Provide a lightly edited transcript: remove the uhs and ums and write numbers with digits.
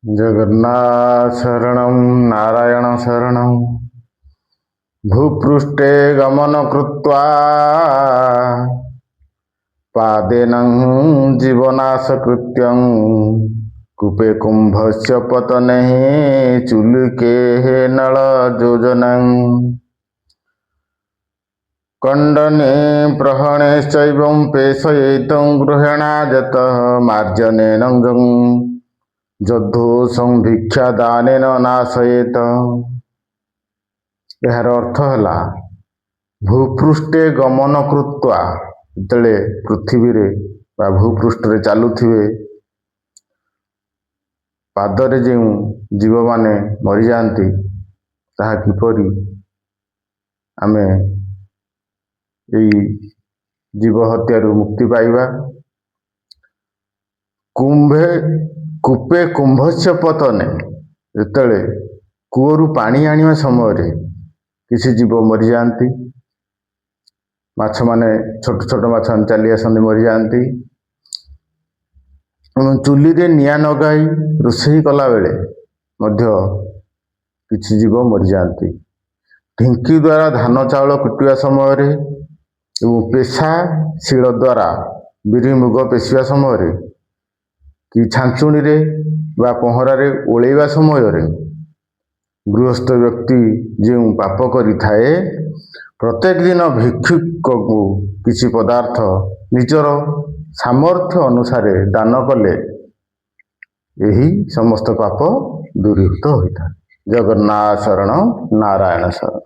जगन्नाथ शरणं नारायण शरणं भूपृष्ठे गमन कृत्वा पादेन जीवनाशकृत्यं कूपे कुंभस्य पतने चुलिके नल योजनं कंडने प्रहणेश्चैवं पेशयितं गृहेणाजतः मार्जनेन जद्धोषं भिक्षा दानेन नाशयेत। यार अर्थ है भूपृष्ठे गमन कृत्वा जिते पृथ्वी रे बा भूपृष्ठ रे चलुथिबे पादरे जो जीव माने मरी जाती ताहा किपरि आमे जीव हत्यारू मुक्ति पाइबा। कुंभे कूपे कुंभस्य पतने जिते कूअरु पानी आनिवा समय किसी जीव मरी जाती माछ माने छोट छोट माछ चली आसती मरी जाती। चुली रे निआं नगाई रोषेई कला बेले मध्य किसी जीव मरी जाती। ढिंकी द्वारा धान चाउल कुटिया समय पेशा शिल द्वारा बिरी मुग पेशिया समय कि छांचुणी रे बा पहरा रे ओळेवा समय गृहस्थ व्यक्ति जो पाप करि थाए प्रत्येक दिन भिक्षुक को किसी पदार्थ निजर सामर्थ्य अनुसार दान कले यही समस्त पाप दूरीभूत होता है। जगन्नाथ शरण नारायण शरण।